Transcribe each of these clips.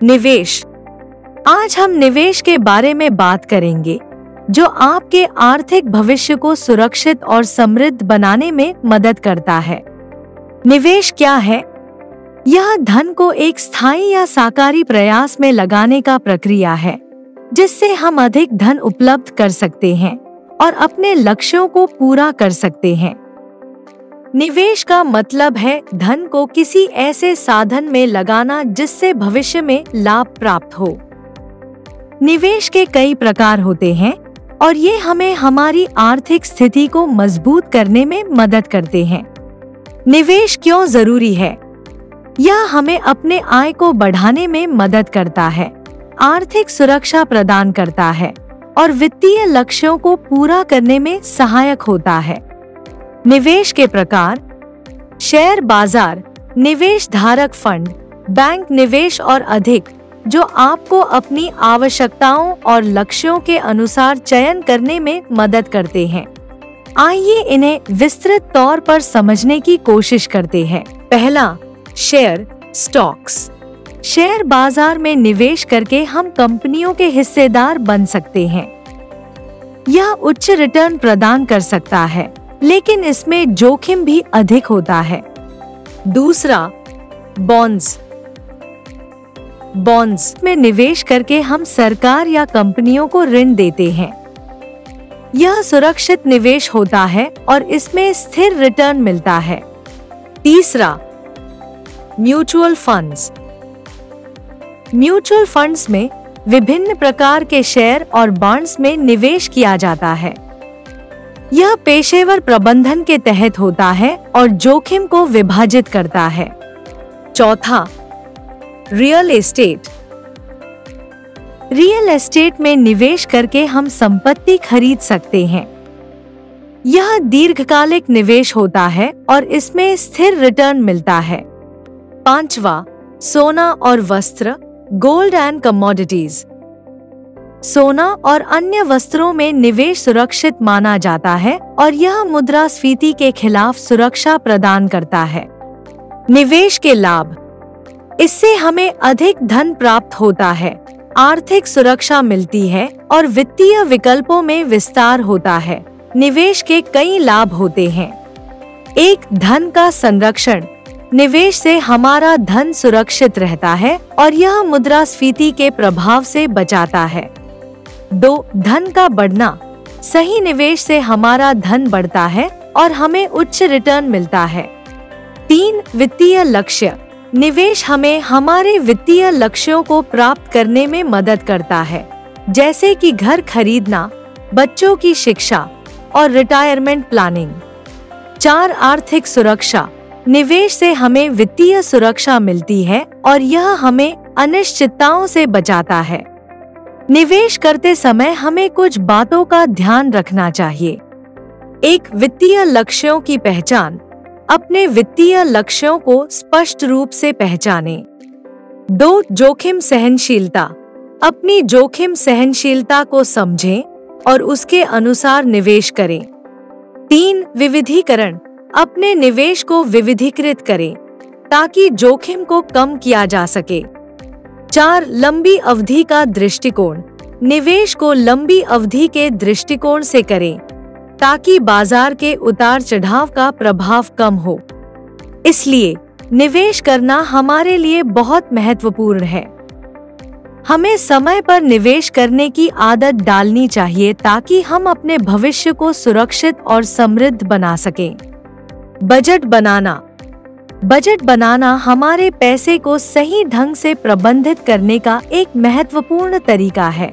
निवेश। आज हम निवेश के बारे में बात करेंगे, जो आपके आर्थिक भविष्य को सुरक्षित और समृद्ध बनाने में मदद करता है। निवेश क्या है? यह धन को एक स्थायी या साकारी प्रयास में लगाने का प्रक्रिया है, जिससे हम अधिक धन उपलब्ध कर सकते हैं और अपने लक्ष्यों को पूरा कर सकते हैं। निवेश का मतलब है धन को किसी ऐसे साधन में लगाना जिससे भविष्य में लाभ प्राप्त हो। निवेश के कई प्रकार होते हैं और ये हमें हमारी आर्थिक स्थिति को मजबूत करने में मदद करते हैं। निवेश क्यों जरूरी है? यह हमें अपने आय को बढ़ाने में मदद करता है, आर्थिक सुरक्षा प्रदान करता है और वित्तीय लक्ष्यों को पूरा करने में सहायक होता है। निवेश के प्रकार: शेयर बाजार, निवेश धारक फंड, बैंक निवेश और अधिक, जो आपको अपनी आवश्यकताओं और लक्ष्यों के अनुसार चयन करने में मदद करते हैं। आइए इन्हें विस्तृत तौर पर समझने की कोशिश करते हैं। पहला, शेयर स्टॉक्स। शेयर बाजार में निवेश करके हम कंपनियों के हिस्सेदार बन सकते हैं। यह उच्च रिटर्न प्रदान कर सकता है, लेकिन इसमें जोखिम भी अधिक होता है। दूसरा, बॉन्ड्स। बॉन्ड्स में निवेश करके हम सरकार या कंपनियों को ऋण देते हैं। यह सुरक्षित निवेश होता है और इसमें स्थिर रिटर्न मिलता है। तीसरा, म्यूचुअल फंड्स। म्यूचुअल फंड्स में विभिन्न प्रकार के शेयर और बॉन्ड्स में निवेश किया जाता है। यह पेशेवर प्रबंधन के तहत होता है और जोखिम को विभाजित करता है। चौथा, रियल एस्टेट। रियल एस्टेट में निवेश करके हम संपत्ति खरीद सकते हैं। यह दीर्घकालिक निवेश होता है और इसमें स्थिर रिटर्न मिलता है। पांचवा, सोना और वस्त्र, गोल्ड एंड कमोडिटीज। सोना और अन्य वस्त्रों में निवेश सुरक्षित माना जाता है और यह मुद्रास्फीति के खिलाफ सुरक्षा प्रदान करता है। निवेश के लाभ: इससे हमें अधिक धन प्राप्त होता है, आर्थिक सुरक्षा मिलती है और वित्तीय विकल्पों में विस्तार होता है। निवेश के कई लाभ होते हैं। एक, धन का संरक्षण। निवेश से हमारा धन सुरक्षित रहता है और यह मुद्रास्फीति के प्रभाव से बचाता है। 2, धन का बढ़ना। सही निवेश से हमारा धन बढ़ता है और हमें उच्च रिटर्न मिलता है। 3, वित्तीय लक्ष्य। निवेश हमें हमारे वित्तीय लक्ष्यों को प्राप्त करने में मदद करता है, जैसे कि घर खरीदना, बच्चों की शिक्षा और रिटायरमेंट प्लानिंग। 4, आर्थिक सुरक्षा। निवेश से हमें वित्तीय सुरक्षा मिलती है और यह हमें अनिश्चितताओं से बचाता है। निवेश करते समय हमें कुछ बातों का ध्यान रखना चाहिए। 1, वित्तीय लक्ष्यों की पहचान। अपने वित्तीय लक्ष्यों को स्पष्ट रूप से पहचानें। 2, जोखिम सहनशीलता। अपनी जोखिम सहनशीलता को समझें और उसके अनुसार निवेश करें। 3, विविधीकरण। अपने निवेश को विविधीकृत करें ताकि जोखिम को कम किया जा सके। 4, लंबी अवधि का दृष्टिकोण। निवेश को लंबी अवधि के दृष्टिकोण से करें ताकि बाजार के उतार चढ़ाव का प्रभाव कम हो। इसलिए निवेश करना हमारे लिए बहुत महत्वपूर्ण है। हमें समय पर निवेश करने की आदत डालनी चाहिए ताकि हम अपने भविष्य को सुरक्षित और समृद्ध बना सकें। बजट बनाना। बजट बनाना हमारे पैसे को सही ढंग से प्रबंधित करने का एक महत्वपूर्ण तरीका है।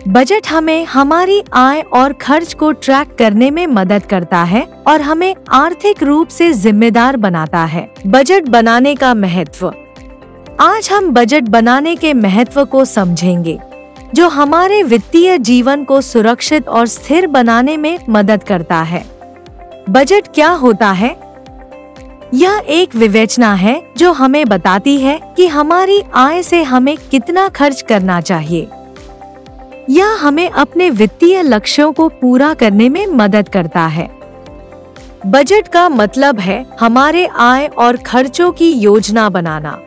बजट हमें हमारी आय और खर्च को ट्रैक करने में मदद करता है और हमें आर्थिक रूप से जिम्मेदार बनाता है। बजट बनाने का महत्व। आज हम बजट बनाने के महत्व को समझेंगे, जो हमारे वित्तीय जीवन को सुरक्षित और स्थिर बनाने में मदद करता है। बजट क्या होता है? यह एक विवेचना है जो हमें बताती है कि हमारी आय से हमें कितना खर्च करना चाहिए। यह हमें अपने वित्तीय लक्ष्यों को पूरा करने में मदद करता है। बजट का मतलब है हमारे आय और खर्चों की योजना बनाना।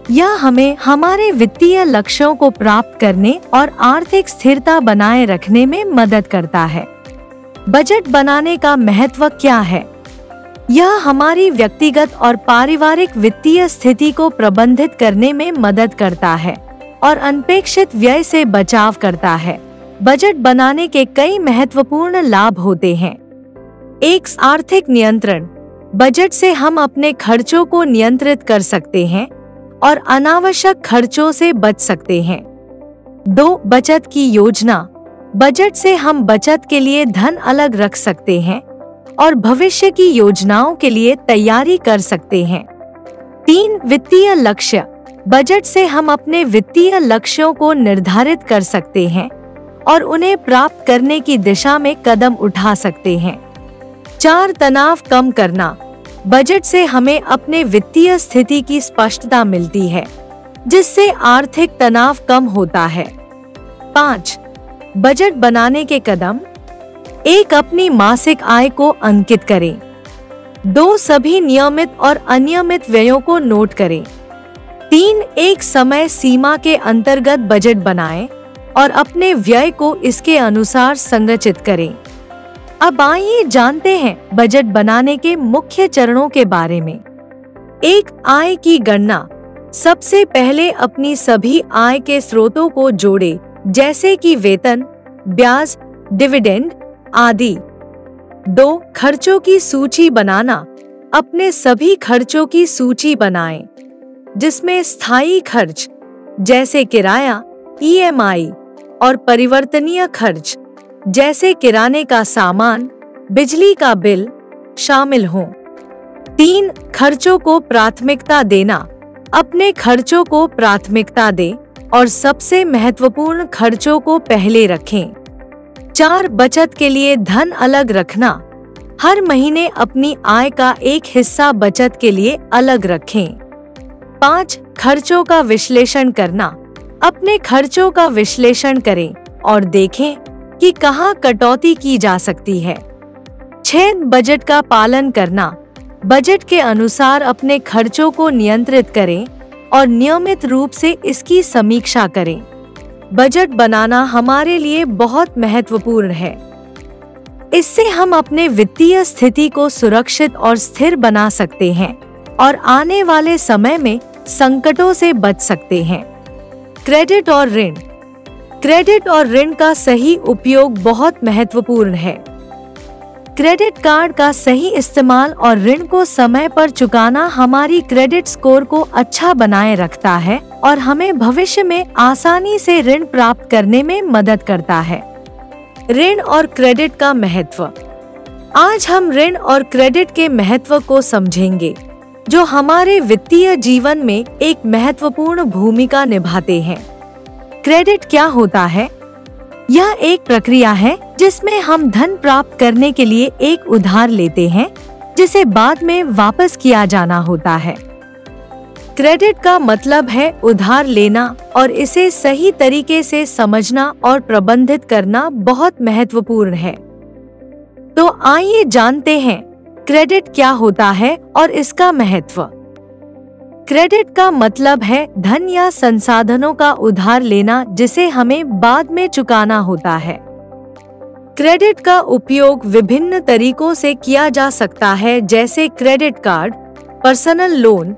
यह हमें हमारे वित्तीय लक्ष्यों को प्राप्त करने और आर्थिक स्थिरता बनाए रखने में मदद करता है। बजट बनाने का महत्व क्या है? यह हमारी व्यक्तिगत और पारिवारिक वित्तीय स्थिति को प्रबंधित करने में मदद करता है और अनपेक्षित व्यय से बचाव करता है। बजट बनाने के कई महत्वपूर्ण लाभ होते हैं। 1. आर्थिक नियंत्रण। बजट से हम अपने खर्चों को नियंत्रित कर सकते हैं और अनावश्यक खर्चों से बच सकते हैं। 2. बचत की योजना। बजट से हम बचत के लिए धन अलग रख सकते हैं और भविष्य की योजनाओं के लिए तैयारी कर सकते हैं। 3. वित्तीय लक्ष्य। बजट से हम अपने वित्तीय लक्ष्यों को निर्धारित कर सकते हैं और उन्हें प्राप्त करने की दिशा में कदम उठा सकते हैं। 4. तनाव कम करना। बजट से हमें अपने वित्तीय स्थिति की स्पष्टता मिलती है, जिससे आर्थिक तनाव कम होता है। 5. बजट बनाने के कदम। 1. अपनी मासिक आय को अंकित करें। 2. सभी नियमित और अनियमित व्ययों को नोट करें। 3. एक समय सीमा के अंतर्गत बजट बनाएं और अपने व्यय को इसके अनुसार संरचित करें। अब आइए जानते हैं बजट बनाने के मुख्य चरणों के बारे में। 1. आय की गणना। सबसे पहले अपनी सभी आय के स्रोतों को जोड़ें, जैसे कि वेतन, ब्याज, डिविडेंड आदि। 2. खर्चों की सूची बनाना। अपने सभी खर्चों की सूची बनाएं, जिसमें स्थायी खर्च जैसे किराया, EMI और परिवर्तनीय खर्च जैसे किराने का सामान, बिजली का बिल शामिल हों। 3. खर्चों को प्राथमिकता देना। अपने खर्चों को प्राथमिकता दें और सबसे महत्वपूर्ण खर्चों को पहले रखें। 4. बचत के लिए धन अलग रखना। हर महीने अपनी आय का एक हिस्सा बचत के लिए अलग रखें। 5. खर्चों का विश्लेषण करना। अपने खर्चों का विश्लेषण करें और देखें कि कहां कटौती की जा सकती है। 6. बजट का पालन करना। बजट के अनुसार अपने खर्चों को नियंत्रित करें और नियमित रूप से इसकी समीक्षा करें। बजट बनाना हमारे लिए बहुत महत्वपूर्ण है। इससे हम अपने वित्तीय स्थिति को सुरक्षित और स्थिर बना सकते हैं और आने वाले समय में संकटों से बच सकते हैं। क्रेडिट और ऋण। क्रेडिट और ऋण का सही उपयोग बहुत महत्वपूर्ण है। क्रेडिट कार्ड का सही इस्तेमाल और ऋण को समय पर चुकाना हमारी क्रेडिट स्कोर को अच्छा बनाए रखता है और हमें भविष्य में आसानी से ऋण प्राप्त करने में मदद करता है। ऋण और क्रेडिट का महत्व। आज हम ऋण और क्रेडिट के महत्व को समझेंगे, जो हमारे वित्तीय जीवन में एक महत्वपूर्ण भूमिका निभाते हैं। क्रेडिट क्या होता है? यह एक प्रक्रिया है जिसमें हम धन प्राप्त करने के लिए एक उधार लेते हैं, जिसे बाद में वापस किया जाना होता है। क्रेडिट का मतलब है उधार लेना और इसे सही तरीके से समझना और प्रबंधित करना बहुत महत्वपूर्ण है। तो आइए जानते हैं क्रेडिट क्या होता है और इसका महत्व। क्रेडिट का मतलब है धन या संसाधनों का उधार लेना जिसे हमें बाद में चुकाना होता है। क्रेडिट का उपयोग विभिन्न तरीकों से किया जा सकता है, जैसे credit card, personal loan,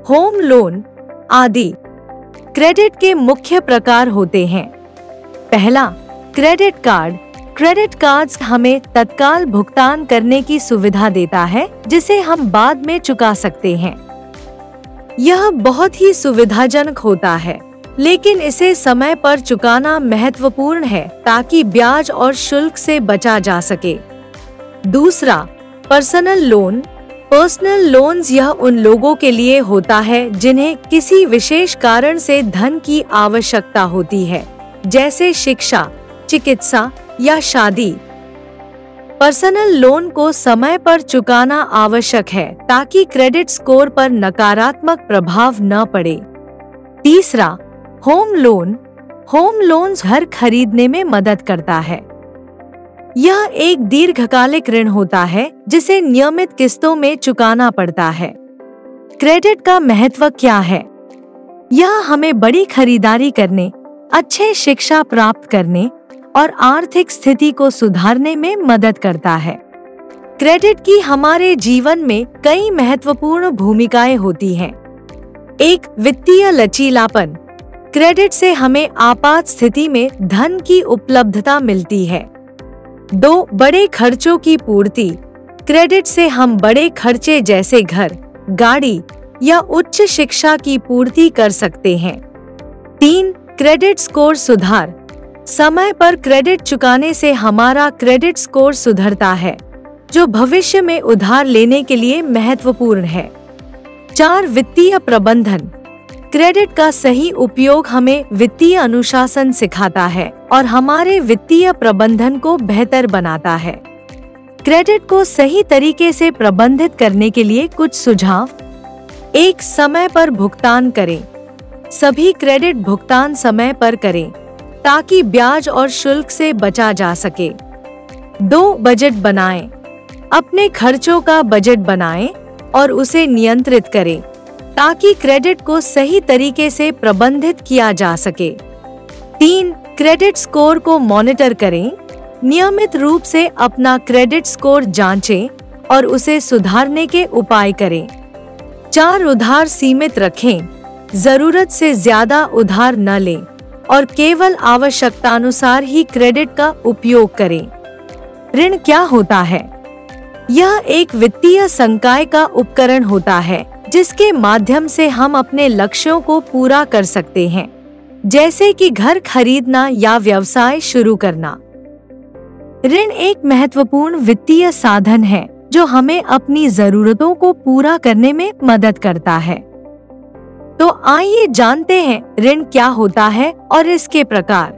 home loan आदि। क्रेडिट के मुख्य प्रकार होते हैं। पहला, क्रेडिट कार्ड। क्रेडिट कार्ड्स हमें तत्काल भुगतान करने की सुविधा देता है, जिसे हम बाद में चुका सकते हैं। यह बहुत ही सुविधाजनक होता है, लेकिन इसे समय पर चुकाना महत्वपूर्ण है ताकि ब्याज और शुल्क से बचा जा सके। दूसरा, पर्सनल लोन। पर्सनल लोन्स यह उन लोगों के लिए होता है जिन्हें किसी विशेष कारण से धन की आवश्यकता होती है, जैसे शिक्षा, चिकित्सा या शादी। पर्सनल लोन को समय पर चुकाना आवश्यक है ताकि क्रेडिट स्कोर पर नकारात्मक प्रभाव न पड़े। तीसरा, होम लोन। होम लोन्स घर खरीदने में मदद करता है। यह एक दीर्घकालिक ऋण होता है जिसे नियमित किस्तों में चुकाना पड़ता है। क्रेडिट का महत्व क्या है? यह हमें बड़ी खरीदारी करने, अच्छे शिक्षा प्राप्त करने और आर्थिक स्थिति को सुधारने में मदद करता है। क्रेडिट की हमारे जीवन में कई महत्वपूर्ण भूमिकाएं होती हैं। एक, वित्तीय लचीलापन। क्रेडिट से हमें आपात स्थिति में धन की उपलब्धता मिलती है। 2, बड़े खर्चों की पूर्ति। क्रेडिट से हम बड़े खर्चे जैसे घर, गाड़ी या उच्च शिक्षा की पूर्ति कर सकते हैं। 3, क्रेडिट स्कोर सुधार। समय पर क्रेडिट चुकाने से हमारा क्रेडिट स्कोर सुधरता है, जो भविष्य में उधार लेने के लिए महत्वपूर्ण है। 4, वित्तीय प्रबंधन। क्रेडिट का सही उपयोग हमें वित्तीय अनुशासन सिखाता है और हमारे वित्तीय प्रबंधन को बेहतर बनाता है। क्रेडिट को सही तरीके से प्रबंधित करने के लिए कुछ सुझाव। 1, समय पर भुगतान करें। सभी क्रेडिट भुगतान समय पर करें ताकि ब्याज और शुल्क से बचा जा सके। 2, बजट बनाएं। अपने खर्चों का बजट बनाएं और उसे नियंत्रित करें ताकि क्रेडिट को सही तरीके से प्रबंधित किया जा सके। 3, क्रेडिट स्कोर को मॉनिटर करें। नियमित रूप से अपना क्रेडिट स्कोर जांचें और उसे सुधारने के उपाय करें। 4, उधार सीमित रखें। जरूरत से ज्यादा उधार न लें और केवल आवश्यकतानुसार ही क्रेडिट का उपयोग करें। ऋण क्या होता है? यह एक वित्तीय संकाय का उपकरण होता है जिसके माध्यम से हम अपने लक्ष्यों को पूरा कर सकते हैं, जैसे कि घर खरीदना या व्यवसाय शुरू करना। ऋण एक महत्वपूर्ण वित्तीय साधन है जो हमें अपनी जरूरतों को पूरा करने में मदद करता है। तो आइए जानते हैं ऋण क्या होता है और इसके प्रकार।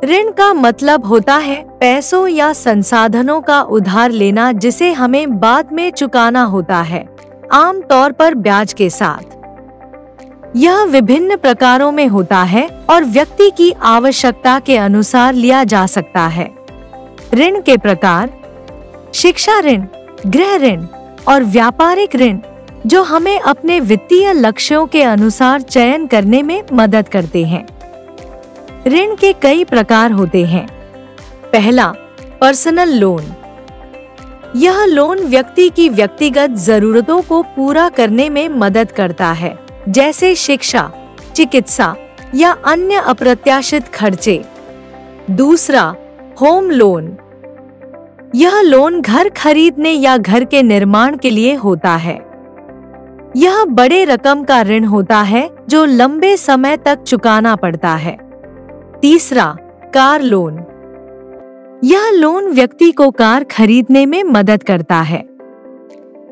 ऋण का मतलब होता है पैसों या संसाधनों का उधार लेना जिसे हमें बाद में चुकाना होता है, आम तौर पर ब्याज के साथ। यह विभिन्न प्रकारों में होता है और व्यक्ति की आवश्यकता के अनुसार लिया जा सकता है। ऋण के प्रकार: शिक्षा ऋण, गृह ऋण और व्यापारिक ऋण, जो हमें अपने वित्तीय लक्ष्यों के अनुसार चयन करने में मदद करते हैं। ऋण के कई प्रकार होते हैं। पहला, पर्सनल लोन। यह लोन व्यक्ति की व्यक्तिगत जरूरतों को पूरा करने में मदद करता है, जैसे शिक्षा, चिकित्सा या अन्य अप्रत्याशित खर्चे। दूसरा, होम लोन। यह लोन घर खरीदने या घर के निर्माण के लिए होता है। यह बड़े रकम का ऋण होता है जो लंबे समय तक चुकाना पड़ता है। तीसरा, कार लोन। यह लोन व्यक्ति को कार खरीदने में मदद करता है।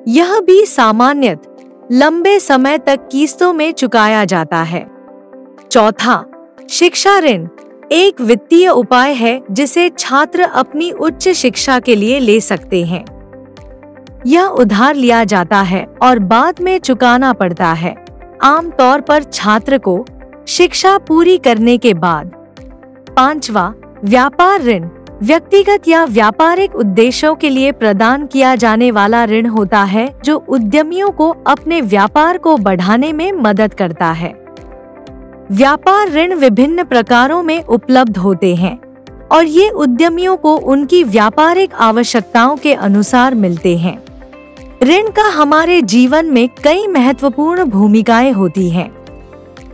यह भी सामान्यतः लंबे समय तक किस्तों में चुकाया जाता है। चौथा, शिक्षा ऋण एक वित्तीय उपाय है जिसे छात्र अपनी उच्च शिक्षा के लिए ले सकते हैं। यह उधार लिया जाता है और बाद में चुकाना पड़ता है, आमतौर पर छात्र को शिक्षा पूरी करने के बाद। पांचवा, व्यापार ऋण व्यक्तिगत या व्यापारिक उद्देश्यों के लिए प्रदान किया जाने वाला ऋण होता है जो उद्यमियों को अपने व्यापार को बढ़ाने में मदद करता है। व्यापार ऋण विभिन्न प्रकारों में उपलब्ध होते हैं और ये उद्यमियों को उनकी व्यापारिक आवश्यकताओं के अनुसार मिलते हैं। ऋण का हमारे जीवन में कई महत्वपूर्ण भूमिकाएं होती हैं।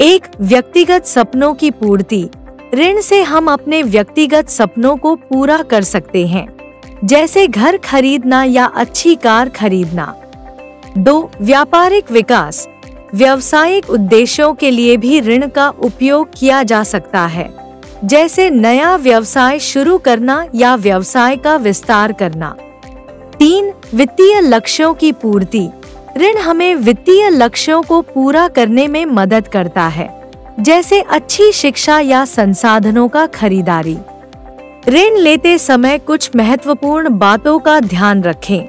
एक, व्यक्तिगत सपनों की पूर्ति। ऋण से हम अपने व्यक्तिगत सपनों को पूरा कर सकते हैं, जैसे घर खरीदना या अच्छी कार खरीदना। 2, व्यापारिक विकास। व्यावसायिक उद्देश्यों के लिए भी ऋण का उपयोग किया जा सकता है, जैसे नया व्यवसाय शुरू करना या व्यवसाय का विस्तार करना। 3, वित्तीय लक्ष्यों की पूर्ति। ऋण हमें वित्तीय लक्ष्यों को पूरा करने में मदद करता है, जैसे अच्छी शिक्षा या संसाधनों का खरीदारी। ऋण लेते समय कुछ महत्वपूर्ण बातों का ध्यान रखें।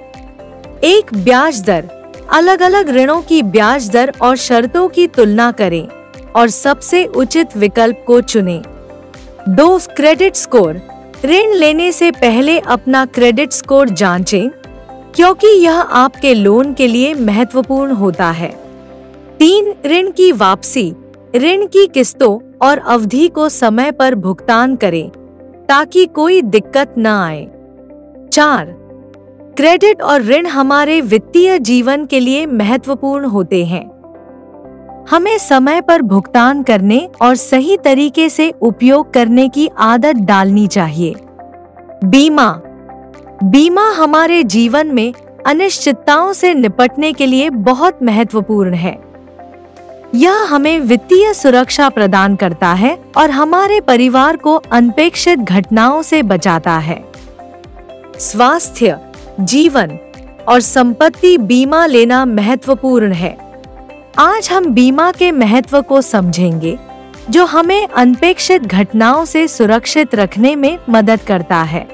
1, ब्याज दर। अलग अलग ऋणों की ब्याज दर और शर्तों की तुलना करें और सबसे उचित विकल्प को चुनें। 2, क्रेडिट स्कोर। ऋण लेने से पहले अपना क्रेडिट स्कोर जांचें, क्योंकि यह आपके लोन के लिए महत्वपूर्ण होता है। 3. ऋण की वापसी। ऋण की किस्तों और अवधि को समय पर भुगतान करें ताकि कोई दिक्कत न आए। 4. क्रेडिट और ऋण हमारे वित्तीय जीवन के लिए महत्वपूर्ण होते हैं। हमें समय पर भुगतान करने और सही तरीके से उपयोग करने की आदत डालनी चाहिए। बीमा। बीमा हमारे जीवन में अनिश्चितताओं से निपटने के लिए बहुत महत्वपूर्ण है। यह हमें वित्तीय सुरक्षा प्रदान करता है और हमारे परिवार को अनपेक्षित घटनाओं से बचाता है। स्वास्थ्य, जीवन और संपत्ति बीमा लेना महत्वपूर्ण है। आज हम बीमा के महत्व को समझेंगे, जो हमें अनपेक्षित घटनाओं से सुरक्षित रखने में मदद करता है।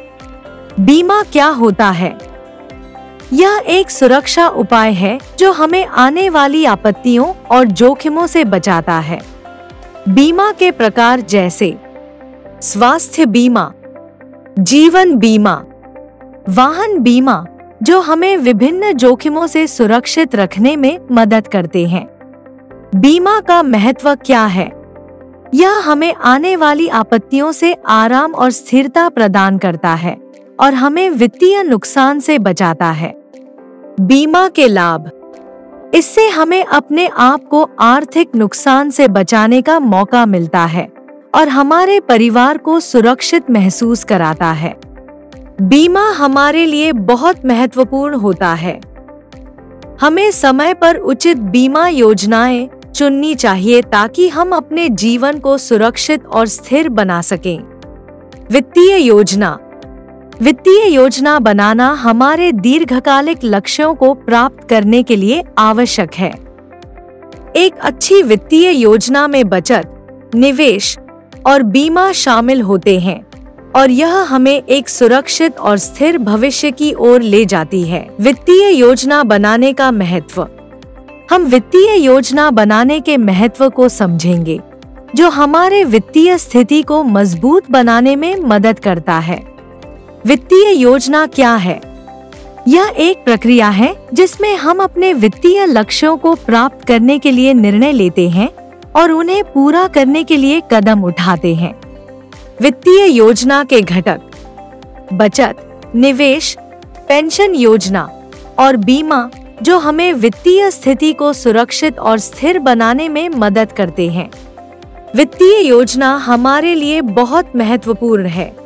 बीमा क्या होता है? यह एक सुरक्षा उपाय है जो हमें आने वाली आपत्तियों और जोखिमों से बचाता है। बीमा के प्रकार जैसे स्वास्थ्य बीमा, जीवन बीमा, वाहन बीमा, जो हमें विभिन्न जोखिमों से सुरक्षित रखने में मदद करते हैं। बीमा का महत्व क्या है? यह हमें आने वाली आपत्तियों से आराम और स्थिरता प्रदान करता है और हमें वित्तीय नुकसान से बचाता है। बीमा के लाभ। इससे हमें अपने आप को आर्थिक नुकसान से बचाने का मौका मिलता है और हमारे परिवार को सुरक्षित महसूस कराता है। बीमा हमारे लिए बहुत महत्वपूर्ण होता है। हमें समय पर उचित बीमा योजनाएं चुननी चाहिए ताकि हम अपने जीवन को सुरक्षित और स्थिर बना सकें। वित्तीय योजना। वित्तीय योजना बनाना हमारे दीर्घकालिक लक्ष्यों को प्राप्त करने के लिए आवश्यक है। एक अच्छी वित्तीय योजना में बचत, निवेश और बीमा शामिल होते हैं और यह हमें एक सुरक्षित और स्थिर भविष्य की ओर ले जाती है। वित्तीय योजना बनाने का महत्व। हम वित्तीय योजना बनाने के महत्व को समझेंगे, जो हमारे वित्तीय स्थिति को मजबूत बनाने में मदद करता है। वित्तीय योजना क्या है? यह एक प्रक्रिया है जिसमें हम अपने वित्तीय लक्ष्यों को प्राप्त करने के लिए निर्णय लेते हैं और उन्हें पूरा करने के लिए कदम उठाते हैं। वित्तीय योजना के घटक: बचत, निवेश, पेंशन योजना और बीमा, जो हमें वित्तीय स्थिति को सुरक्षित और स्थिर बनाने में मदद करते हैं। वित्तीय योजना हमारे लिए बहुत महत्वपूर्ण है।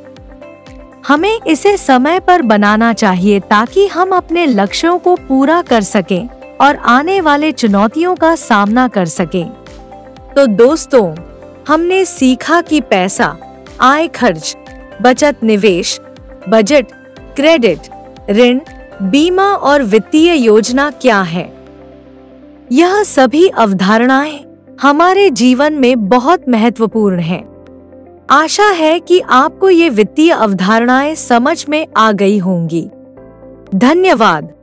हमें इसे समय पर बनाना चाहिए ताकि हम अपने लक्ष्यों को पूरा कर सकें और आने वाले चुनौतियों का सामना कर सकें। तो दोस्तों, हमने सीखा कि पैसा, आय खर्च, बचत, निवेश, बजट, क्रेडिट, ऋण, बीमा और वित्तीय योजना क्या है। यह सभी अवधारणाएं हमारे जीवन में बहुत महत्वपूर्ण हैं। आशा है कि आपको ये वित्तीय अवधारणाएं समझ में आ गई होंगी। धन्यवाद।